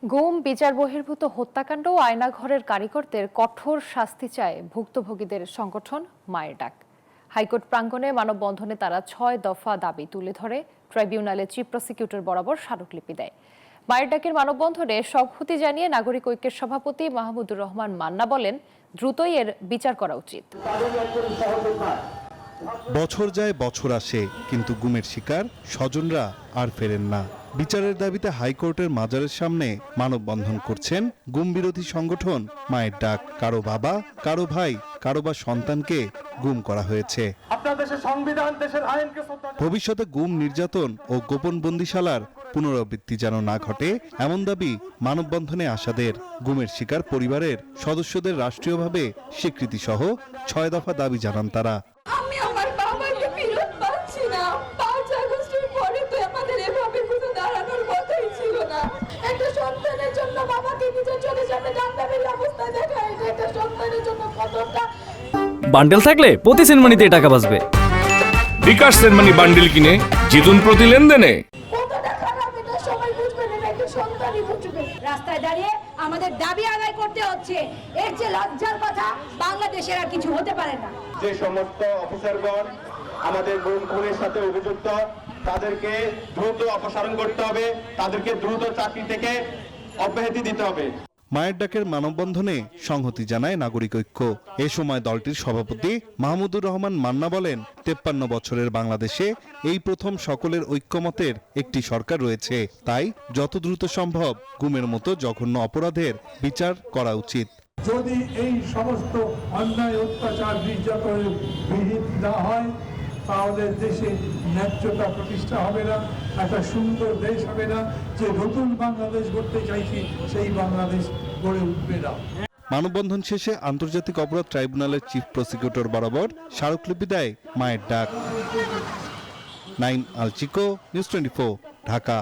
গুম, বিচার বহির্ভূত হত্যাকাণ্ড ও আয়নাঘরের কারিগরদের কঠোর শাস্তি চায় ভুক্তভোগীদের সংগঠন মায়ের ডাক। হাইকোর্ট প্রাঙ্গণে মানববন্ধনে তারা ৬ দফা দাবি তুলে ধরে ট্রাইব্যুনালে চিফ প্রসিকিউটর বরাবর স্মারকলিপি দেয়। মায়ের ডাকের মানববন্ধনে সংহতি জানিয়ে নাগরিক ঐক্যের সভাপতি মাহমুদুর রহমান মান্না বলেন, দ্রুতই এর বিচার করা উচিত। বছর যায় বছর আসে, কিন্তু গুমের শিকার স্বজনরা আর ফেরেন না। বিচারের দাবিতে হাইকোর্টের মাজারের সামনে মানববন্ধন করছেন গুম বিরোধী সংগঠন মায়ের ডাক। কারো বাবা, কারো ভাই, কারো বা সন্তানকে গুম করা হয়েছে। ভবিষ্যতে গুম, নির্যাতন ও গোপন বন্দিশালার পুনরাবৃত্তি যেন না ঘটে, এমন দাবি মানববন্ধনে আসাদের। গুমের শিকার পরিবারের সদস্যদের রাষ্ট্রীয়ভাবে স্বীকৃতি সহ ৬ দফা দাবি জানান তারা। বান্ডেল থাকলে প্রতি সেনমানিতে টাকা বাঁচবে। বিকাশ সেনমানি বান্ডেল কিনে জিতুন প্রতি লেনদেনে। রাস্তায় দাঁড়িয়ে আমাদের দাবি আদায় করতে হচ্ছে, এর যে লজ্জার কথা বাংলাদেশের আর কিছু হতে পারে না। যে সমস্ত অফিসারগণ আমাদের গুম খুনের সাথে অভিযুক্ত, তাদেরকে দ্রুত অপসারণ করতে হবে, তাদেরকে দ্রুত চাকরি থেকে অব্যাহতি দিতে হবে। মায়ের ডাকের মানববন্ধনে সংহতি জানায় নাগরিক ঐক্য। এ সময় দলটির সভাপতি মাহমুদুর রহমান মান্না বলেন, 53 বছরের বাংলাদেশে এই প্রথম সকলের ঐক্যমতের একটি সরকার রয়েছে। তাই যত দ্রুত সম্ভব গুমের মতো জঘন্য অপরাধের বিচার করা উচিত। যদি এই সমস্ত অন্যায়, অত্যাচার, নির্যাতনের বিহিত না হয়, তাহলে দেশে ন্যায্যতা প্রতিষ্ঠা হবে না, একটা সুন্দর দেশ হবে না। যে নতুন বাংলাদেশ গড়তে চাইছি, সেই বাংলাদেশ গড়ে উঠবে না। মানববন্ধন শেষে আন্তর্জাতিক অপরাধ ট্রাইব্যুনালের চিফ প্রসিকিউটর বরাবর স্মারকলিপি দেয় মায়ের ডাক। নাইম আল চিকো, নিউজ 24, ঢাকা।